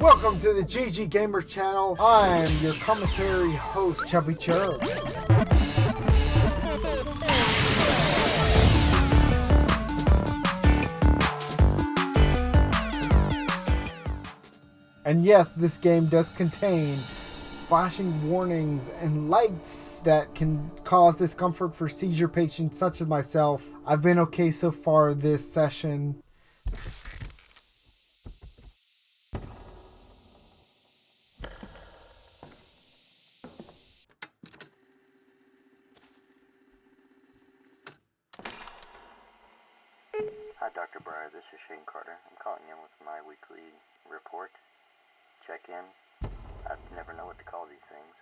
Welcome to the GGaemer channel. I am your commentary host, Chubby Ch3rb. And yes, this game does contain flashing warnings and lights that can cause discomfort for seizure patients such as myself. I've been okay so far this session. Hi, Dr. Breyer. This is Shane Carter. I'm calling in with my weekly report, check-in. I never know what to call these things.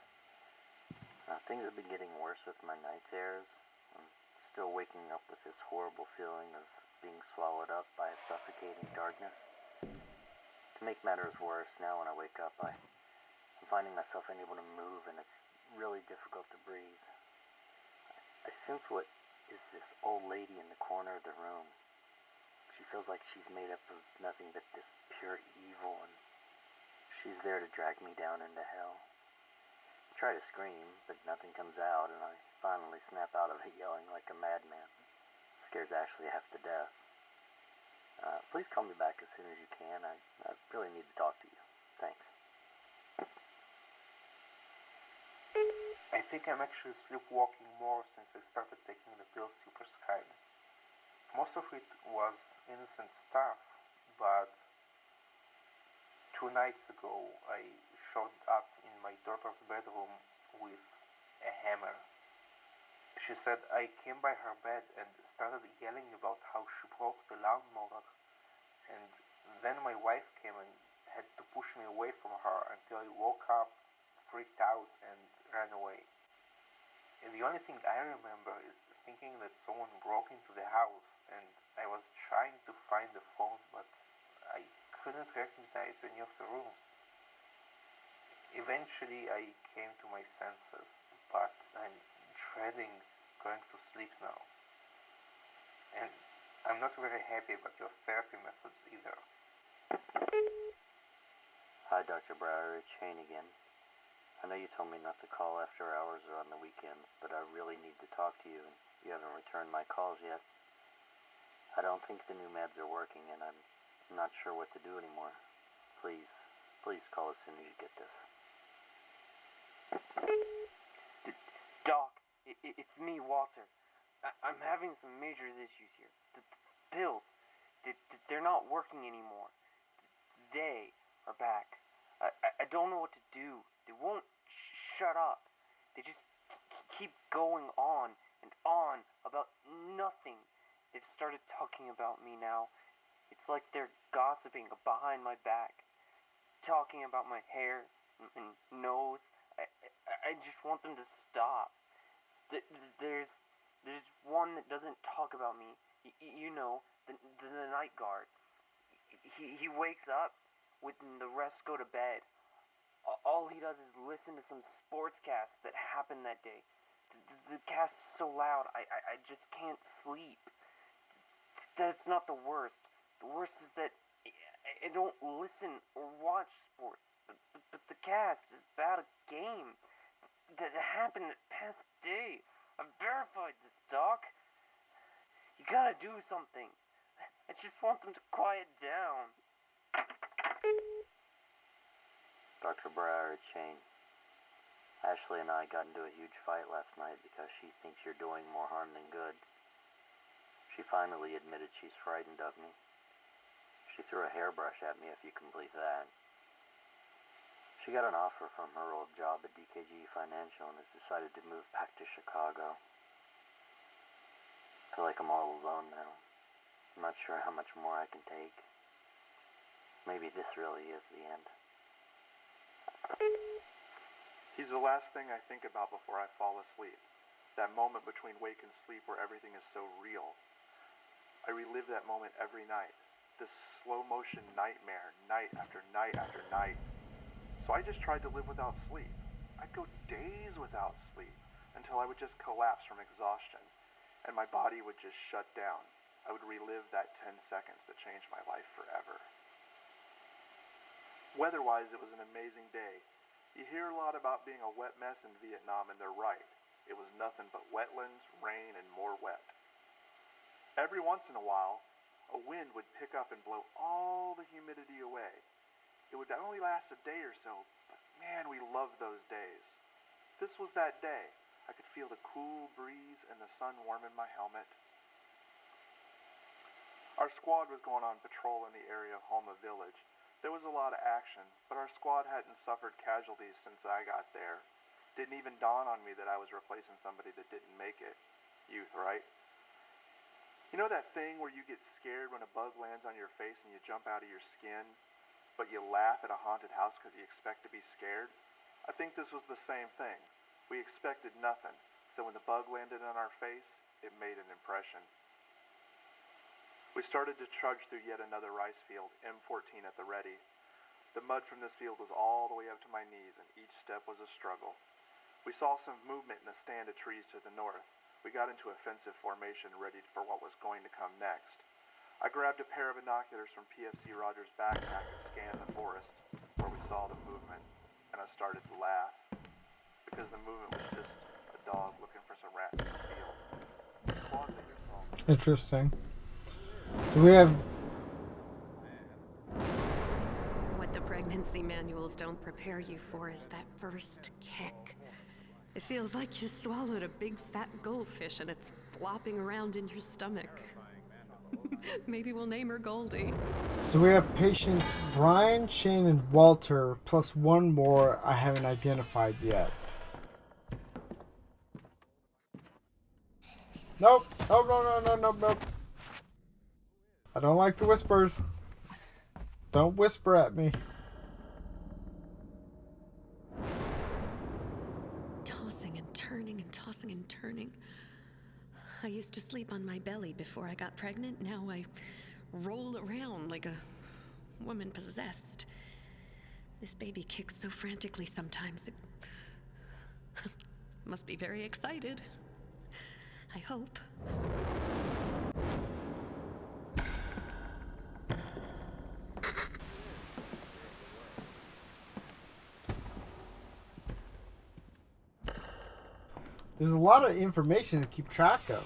Things have been getting worse with my night terrors. I'm still waking up with this horrible feeling of being swallowed up by a suffocating darkness. To make matters worse, now when I wake up, I'm finding myself unable to move, and it's really difficult to breathe. I sense what is this old lady in the corner of the room. She feels like she's made up of nothing but this pure evil, and she's there to drag me down into hell. I try to scream, but nothing comes out, and I finally snap out of it yelling like a madman. It scares Ashley half to death. Please call me back as soon as you can. I really need to talk to you. Thanks. I think I'm actually sleepwalking more since I started taking the pills you prescribed. Most of it was innocent stuff, but 2 nights ago I showed up in my daughter's bedroom with a hammer. She said I came by her bed and started yelling about how she broke the lawnmower, and then my wife came and had to push me away from her until I woke up, freaked out, and ran away. And the only thing I remember is thinking that someone broke into the house, and I was trying to find the phone, but I couldn't recognize any of the rooms. Eventually I came to my senses, but I'm dreading going to sleep now. And I'm not very happy about your therapy methods either. Hi, Dr. Breyer. It's Shane again. I know you told me not to call after hours or on the weekends, but I really need to talk to you, and you haven't returned my calls yet. I don't think the new meds are working, and I'm not sure what to do anymore. Please call as soon as you get this. Doc, it's me, Walter. I'm having some major issues here. The pills, they're not working anymore. They are back. I don't know what to do. They won't shut up. They just keep going on and on about nothing. They've started talking about me now. It's like they're gossiping behind my back, talking about my hair and nose. I just want them to stop. There's one that doesn't talk about me. You know, the night guard. He wakes up when the rest go to bed. All he does is listen to some sportscast that happened that day. The cast is so loud, I just can't sleep. That's not the worst. The worst is that I don't listen or watch sports. But the cast is about a game that happened the past day. I've verified this, Doc. You gotta do something. I just want them to quiet down. Dr. Breyer, it's Shane. Ashley and I got into a huge fight last night because she thinks you're doing more harm than good. She finally admitted she's frightened of me. She threw a hairbrush at me, if you can believe that. She got an offer from her old job at DKG Financial and has decided to move back to Chicago. I feel like I'm all alone now. I'm not sure how much more I can take. Maybe this really is the end. He's the last thing I think about before I fall asleep. That moment between wake and sleep where everything is so real. I relive that moment every night. This slow motion nightmare, night after night after night. So I just tried to live without sleep. I'd go days without sleep until I would just collapse from exhaustion and my body would just shut down. I would relive that 10 seconds that changed my life forever. Weather-wise, it was an amazing day. You hear a lot about being a wet mess in Vietnam, and they're right. It was nothing but wetlands, rain, and more wet. Every once in a while, a wind would pick up and blow all the humidity away. It would only last a day or so, but man, we loved those days. This was that day. I could feel the cool breeze and the sun warming my helmet. Our squad was going on patrol in the area of Homa Village. There was a lot of action, but our squad hadn't suffered casualties since I got there. Didn't even dawn on me that I was replacing somebody that didn't make it. Youth, right? You know that thing where you get scared when a bug lands on your face and you jump out of your skin, but you laugh at a haunted house because you expect to be scared? I think this was the same thing. We expected nothing, so when the bug landed on our face, it made an impression. We started to trudge through yet another rice field, M14 at the ready. The mud from this field was all the way up to my knees, and each step was a struggle. We saw some movement in a stand of trees to the north. We got into offensive formation, ready for what was going to come next. I grabbed a pair of binoculars from PFC Rogers' backpack and scanned the forest, where we saw the movement, and I started to laugh, because the movement was just a dog looking for some rats in the field. Interesting. So we have... What the pregnancy manuals don't prepare you for is that first kick. It feels like you swallowed a big fat goldfish and it's flopping around in your stomach. Maybe we'll name her Goldie. So we have patients Brian, Shane, and Walter, plus one more I haven't identified yet. Nope. Oh, no. I don't like the whispers. Don't whisper at me. Tossing and turning and tossing and turning. I used to sleep on my belly before I got pregnant. Now I roll around like a woman possessed. This baby kicks so frantically sometimes. It must be very excited. I hope. There's a lot of information to keep track of.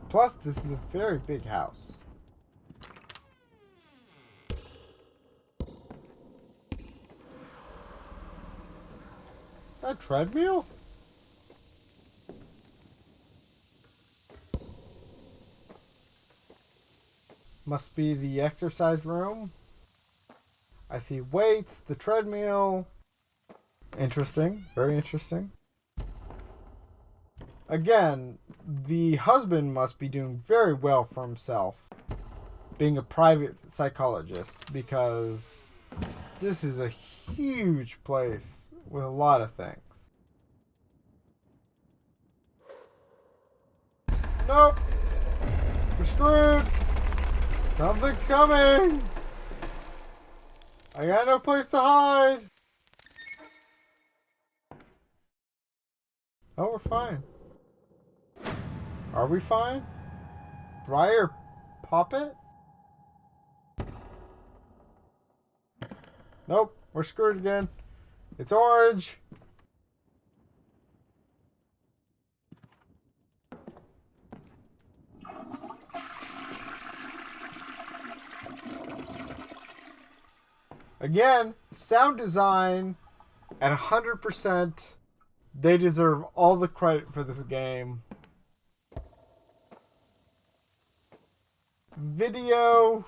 Plus, this is a very big house. A treadmill? Must be the exercise room. I see weights, the treadmill. Interesting. Very interesting. Again, the husband must be doing very well for himself, being a private psychologist, because this is a huge place with a lot of things. Nope. We're screwed. Something's coming. I got no place to hide. Oh, we're fine. Are we fine? Briar Poppet? Nope, we're screwed again. It's orange. Again, sound design at 100%. They deserve all the credit for this game. Video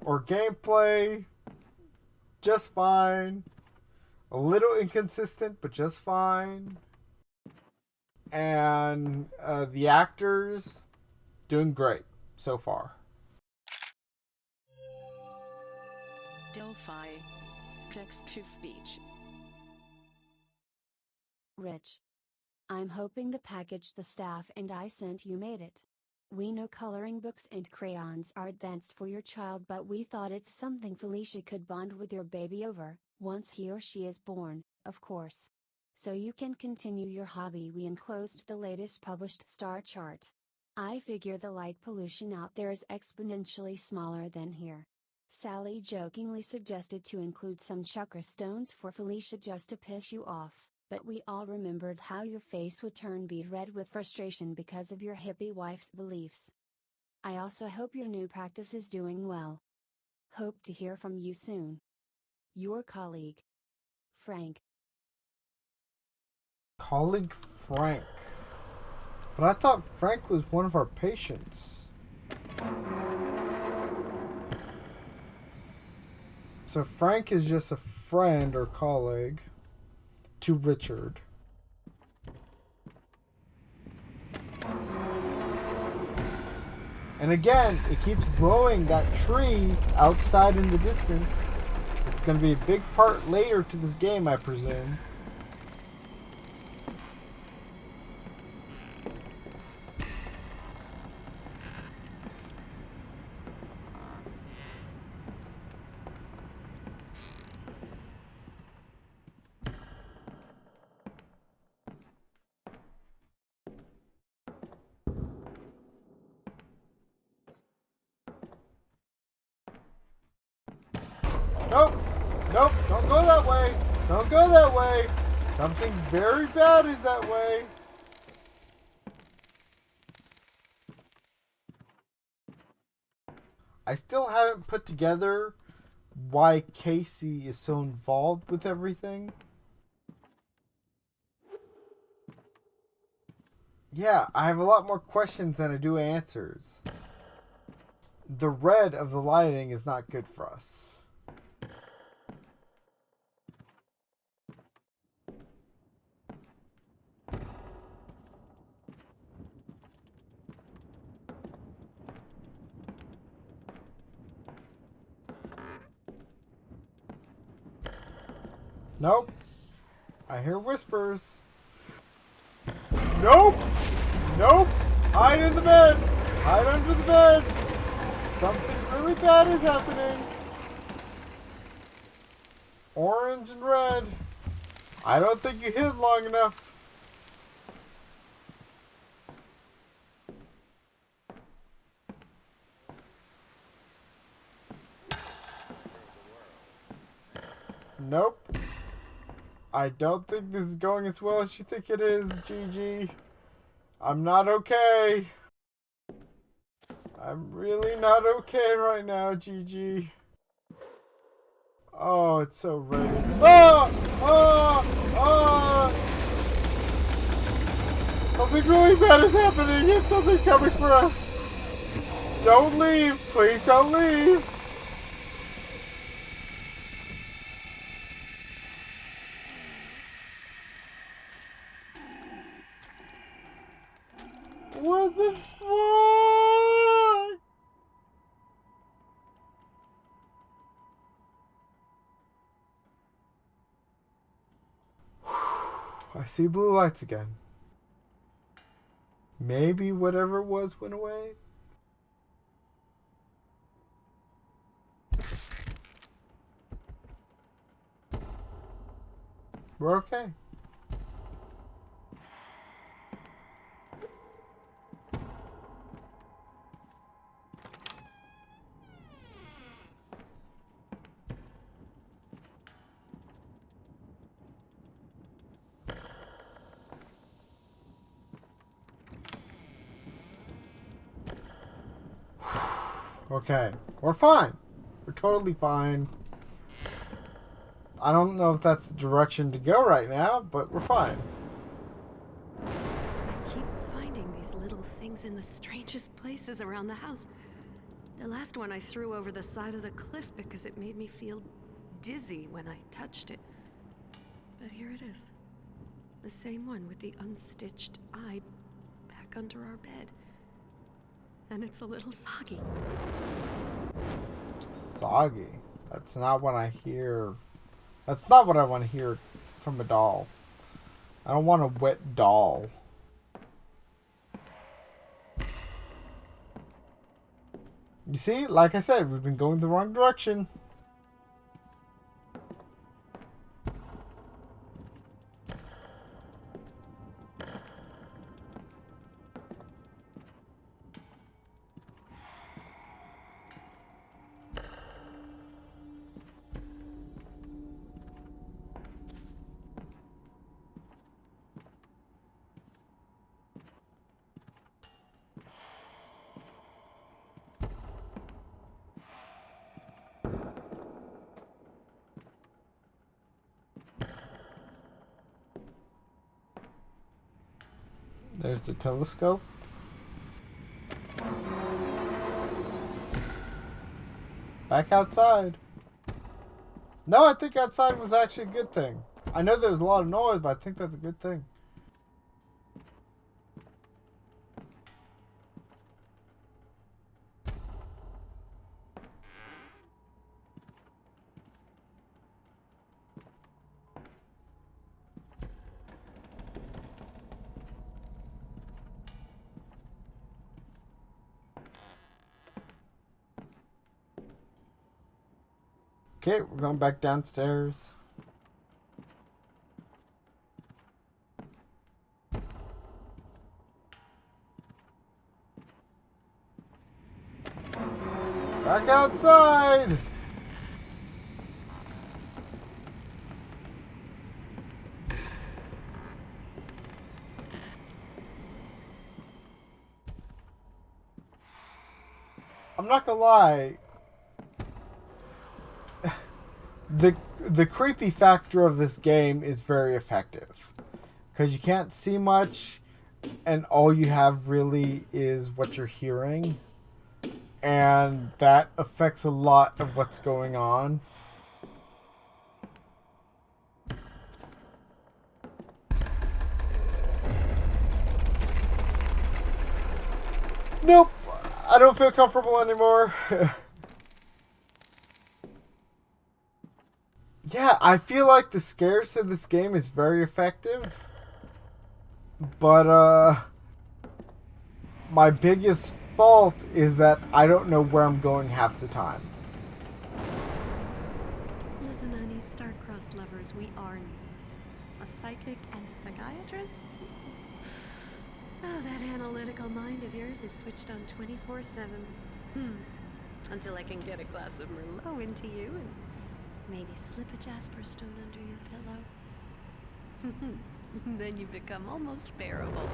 or gameplay, just fine. A little inconsistent, but just fine. And the actors doing great so far. Delphi, text-to-speech. Rich. I'm hoping the package the staff and I sent you made it. We know coloring books and crayons are advanced for your child, but we thought it's something Felicia could bond with your baby over, once he or she is born, of course. So you can continue your hobby. We enclosed the latest published star chart. I figure the light pollution out there is exponentially smaller than here. Sally jokingly suggested to include some chakra stones for Felicia just to piss you off, but we all remembered how your face would turn bead red with frustration because of your hippie wife's beliefs. I also hope your new practice is doing well. Hope to hear from you soon. Your colleague, Frank. Colleague Frank. But I thought Frank was one of our patients. So Frank is just a friend or colleague to Richard. And again, it keeps glowing that tree outside in the distance. So it's going to be a big part later to this game, I presume. Nope! Nope! Don't go that way! Don't go that way! Something very bad is that way! I still haven't put together why Casey is so involved with everything. Yeah, I have a lot more questions than I do answers. The red of the lighting is not good for us. Nope. I hear whispers. Nope! Nope! Hide in the bed! Hide under the bed! Something really bad is happening. Orange and red. I don't think you hid long enough. Nope. I don't think this is going as well as you think it is, GG. I'm not okay. I'm really not okay right now, GG. Oh, it's so red. Oh! Oh! Oh! Something really bad is happening and something's coming for us. Don't leave. Please don't leave. What the fuck? I see blue lights again. Maybe whatever it was went away. We're okay. Okay, we're fine. We're totally fine. I don't know if that's the direction to go right now, but we're fine. I keep finding these little things in the strangest places around the house. The last one I threw over the side of the cliff because it made me feel dizzy when I touched it. But here it is. The same one with the unstitched eye back under our bed. And it's a little soggy. Soggy. That's not what I hear. That's not what I want to hear from a doll. I don't want a wet doll. You see, like I said, we've been going the wrong direction. There's the telescope. Back outside. No, I think outside was actually a good thing. I know there's a lot of noise, but I think that's a good thing. Okay, we're going back downstairs. Back outside! I'm not gonna lie. The creepy factor of this game is very effective. Because you can't see much, and all you have really is what you're hearing. And that affects a lot of what's going on. Nope, I don't feel comfortable anymore. Yeah, I feel like the scares of this game is very effective. But, my biggest fault is that I don't know where I'm going half the time. Listen, honey, star-crossed lovers, we are a psychic and a psychiatrist. Oh, that analytical mind of yours is switched on 24/7. Until I can get a glass of Merlot into you and maybe slip a jasper stone under your pillow. Then you become almost bearable.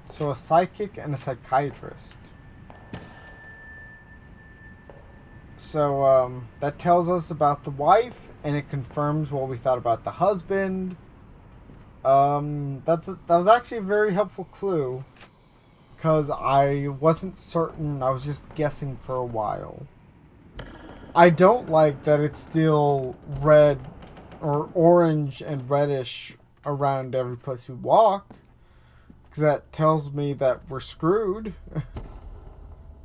So a psychic and a psychiatrist. So, that tells us about the wife, and it confirms what we thought about the husband. That was actually a very helpful clue. Because I wasn't certain, I was just guessing for a while. I don't like that it's still red, or orange and reddish around every place we walk. Because that tells me that we're screwed.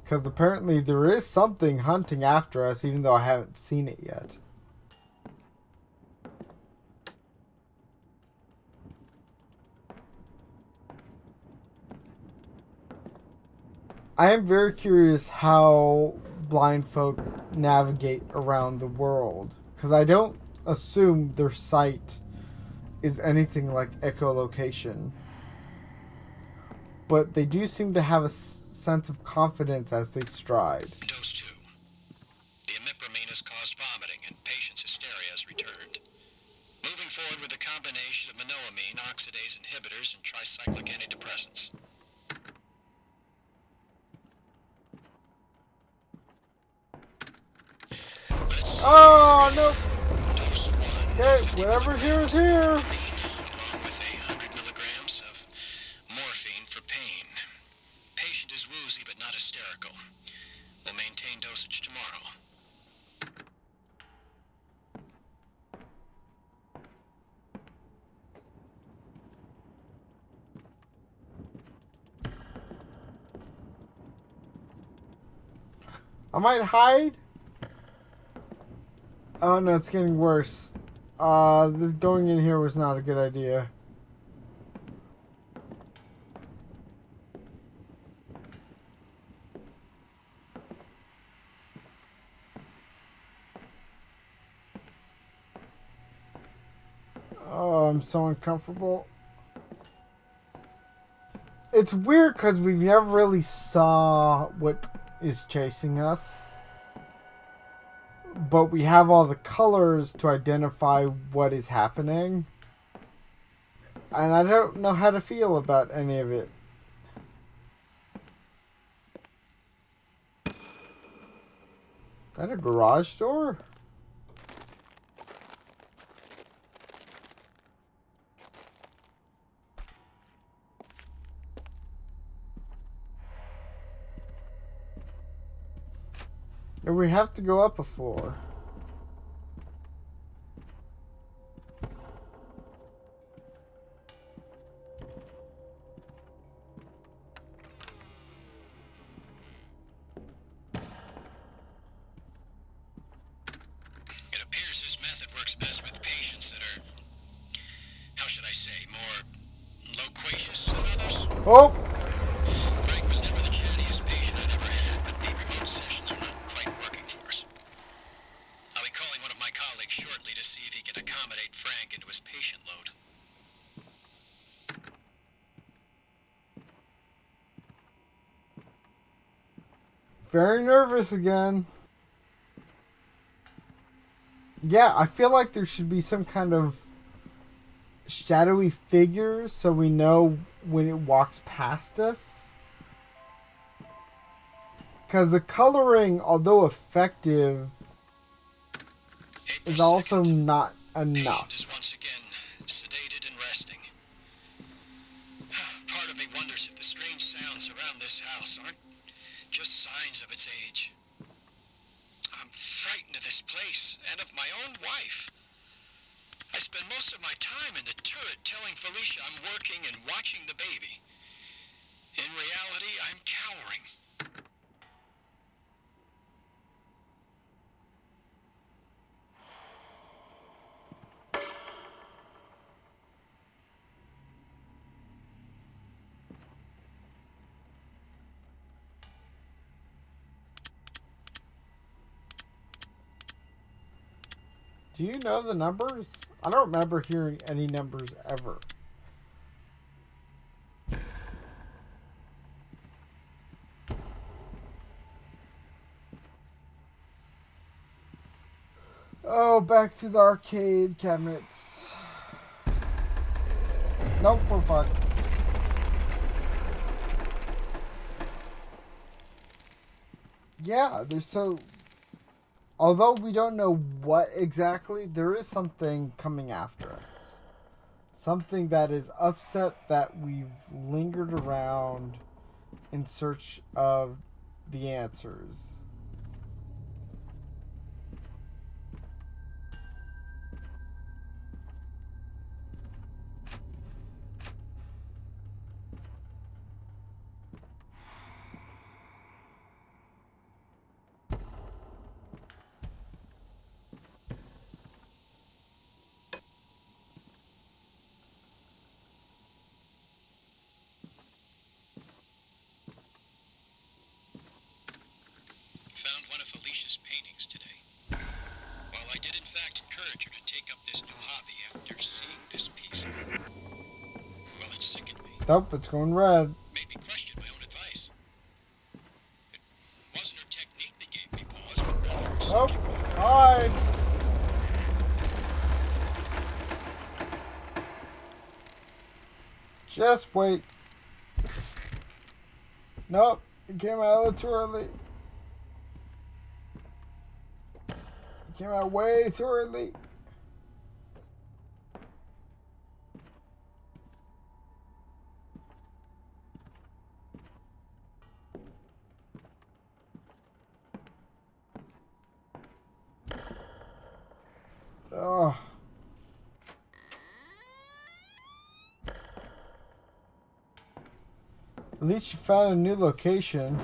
Because apparently there is something hunting after us, even though I haven't seen it yet. I am very curious how blind folk navigate around the world. Because I don't assume their sight is anything like echolocation. But they do seem to have a sense of confidence as they stride. Dose 2. The imipramine has caused vomiting and patient's hysteria has returned. Moving forward with a combination of monoamine, oxidase inhibitors, and tricyclic antidepressants. Oh, no! Dose 1. Okay, whatever here is here! Along with 100 milligrams of morphine for pain. Patient is woozy but not hysterical. We'll maintain dosage tomorrow. I might hide. Oh no, it's getting worse. This going in here was not a good idea. Oh, I'm so uncomfortable. It's weird because we've never really saw what is chasing us. But we have all the colors to identify what is happening. And I don't know how to feel about any of it. Is that a garage door? And we have to go up a floor. It appears this method works best with patients that are, how should I say, more loquacious than others. Oh! Frank was never the chattiest patient I'd ever had, but the remote sessions are not quite working for us. I'll be calling one of my colleagues shortly to see if he can accommodate Frank into his patient load. Very nervous again. Yeah, I feel like there should be some kind of shadowy figure so we know when it walks past us. Because the coloring, although effective, is also not enough. Patient is once again sedated and resting. Part of me wonders if the strange sounds around this house aren't just signs of its age. I'm frightened of this place and of my own wife. I spend most of my time in the turret telling Felicia I'm working and watching the baby. In reality, I'm cowering. Do you know the numbers? I don't remember hearing any numbers ever. Oh, back to the arcade cabinets. Nope, we're fucked. Yeah, there's so... Although we don't know what exactly, there is something coming after us. Something that is upset that we've lingered around in search of the answers. Found one of Felicia's paintings today. While I did in fact encourage her to take up this new hobby after seeing this piece, well, it sickened me. Nope, it's going red. Made me question my own advice. It wasn't her technique that gave me pause, but rather her Nope, subject matter. hide. Just wait. Nope, it came out a little too early. It came out way too early. Ugh. At least you found a new location.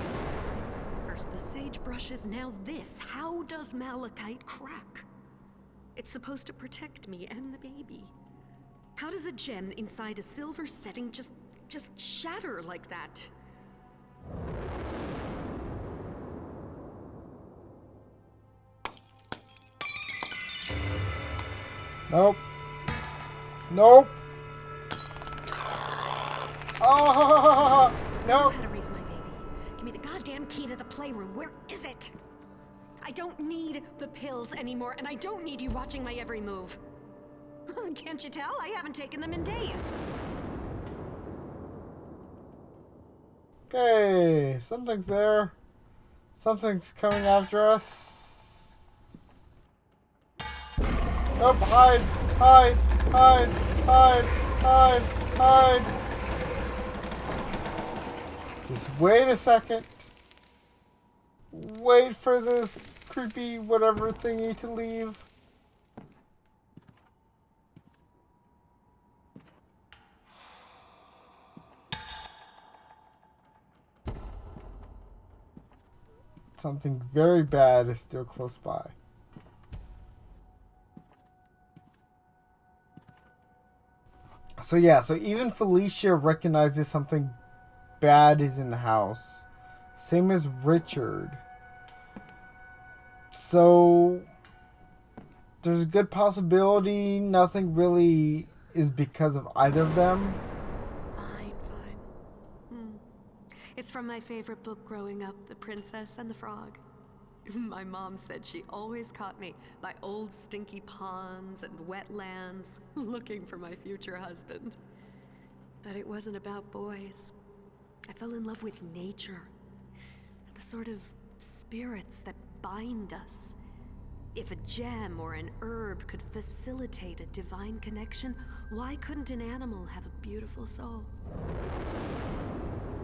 First the sagebrushes, now this. How does malachite crack? It's supposed to protect me and the baby. How does a gem inside a silver setting just shatter like that? Nope. Nope. Oh, I know nope. how to raise my baby. Give me the goddamn key to the playroom. Where is it? I don't need the pills anymore, and I don't need you watching my every move. Can't you tell? I haven't taken them in days. Okay, something's there. Something's coming after us. Nope, hide, hide, hide, hide, hide, hide. Just wait a second. wait for this creepy whatever thingy to leave. Something very bad is still close by. So yeah, so even Felicia recognizes something bad is in the house. Same as Richard. So there's a good possibility nothing really is because of either of them. Fine. It's from my favorite book growing up, The Princess and the Frog. My mom said she always caught me by old stinky ponds and wetlands looking for my future husband. But it wasn't about boys. I fell in love with nature, the sort of spirits that bind us. If a gem or an herb could facilitate a divine connection, why couldn't an animal have a beautiful soul?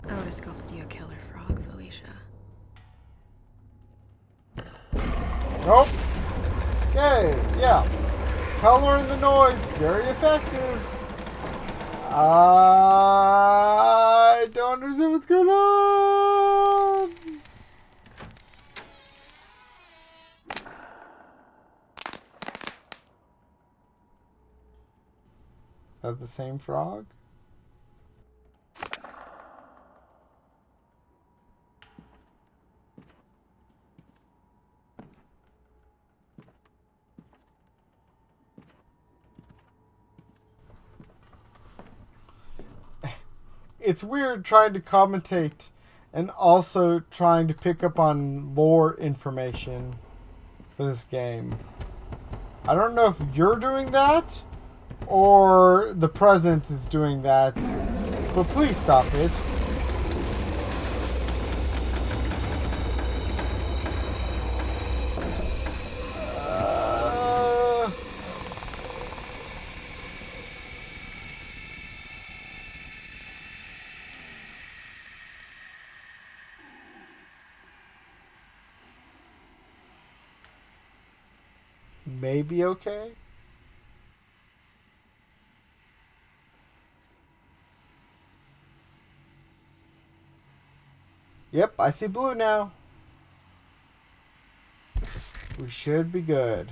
I would have sculpted you a killer frog, Felicia. Nope. Okay, yeah. Color in the noise, very effective. I don't understand what's going on. Is that the same frog? It's weird trying to commentate and also trying to pick up on lore information for this game. I don't know if you're doing that or the present is doing that, but please stop it. Maybe okay? Yep, I see blue now. We should be good.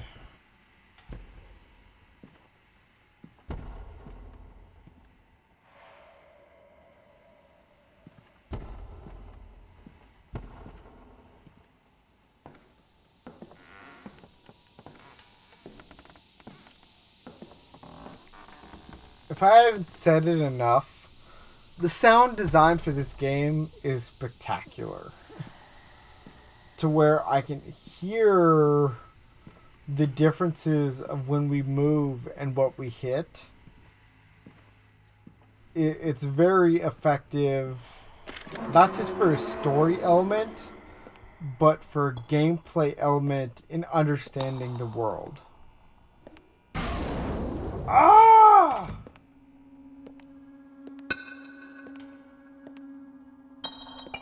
If I haven't said it enough, the sound design for this game is spectacular. To where I can hear the differences of when we move and what we hit. It's very effective, not just for a story element, but for a gameplay element in understanding the world. Ah!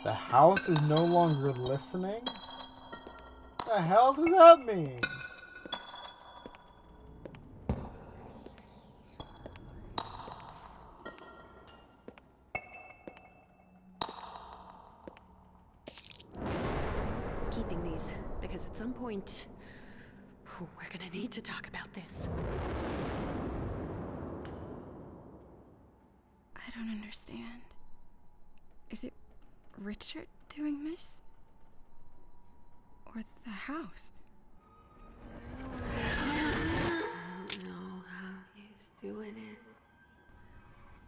The house is no longer listening? What the hell does that mean? Keeping these, because at some point, we're gonna need to talk about this. I don't understand. Is it Richard doing this? Or the house? I don't know how he's doing it.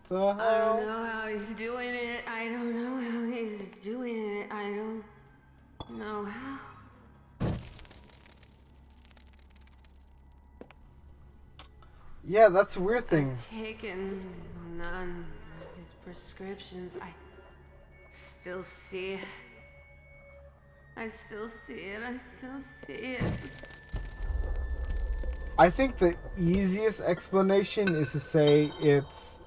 The hell? I don't know how he's doing it. I don't know how he's doing it. I don't know how. Yeah, that's a weird thing. I've taken none of his prescriptions. I still see it. I still see it. I still see it. I think the easiest explanation is to say it's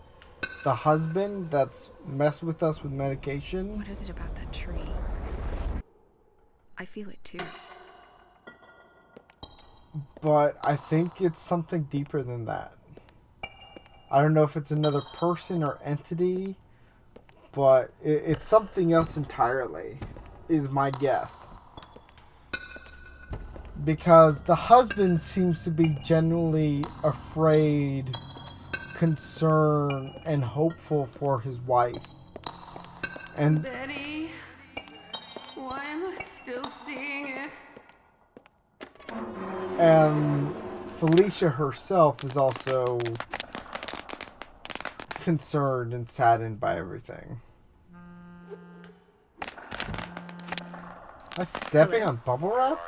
the husband that's messed with us with medication. What is it about that tree? I feel it too. But I think it's something deeper than that. I don't know if it's another person or entity, but it's something else entirely, is my guess. Because the husband seems to be genuinely afraid, concerned, and hopeful for his wife. And Betty, why am I still seeing it? And Felicia herself is also concerned and saddened by everything. Am I stepping on bubble wrap?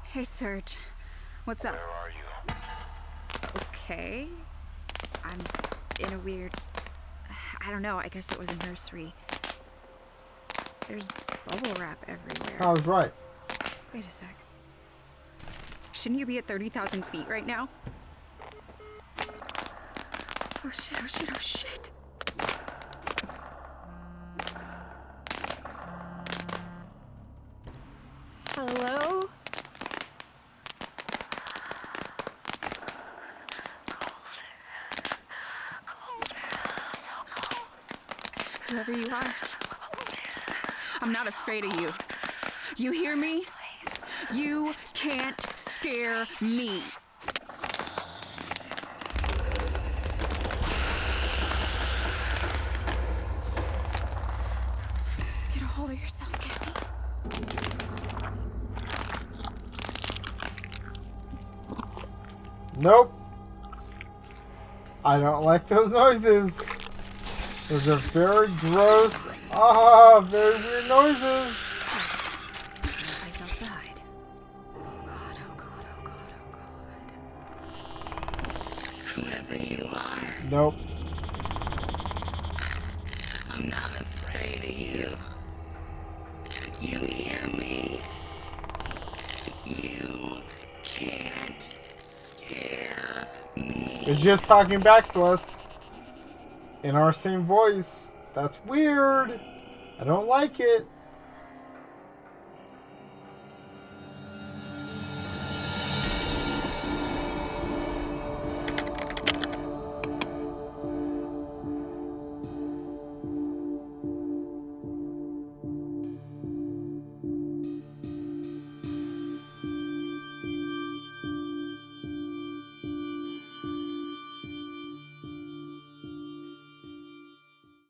Hey, Serge. What's up? Where are you? Okay. I'm in a weird... I don't know, I guess it was a nursery. There's bubble wrap everywhere. I was right. Wait a sec. Shouldn't you be at 30,000 feet right now? Oh shit, oh shit, oh shit. Hello? Whoever you are, I'm not afraid of you. You hear me? You can't scare me. Get a hold of yourself, Cassie. Nope. I don't like those noises. Those are very gross. Very weird noises. Place else to hide. Oh God, oh God, oh God, oh God. Whoever you are, Nope. I'm not afraid of you. You hear me? You can't scare me. It's just talking back to us. In our same voice. That's weird. I don't like it.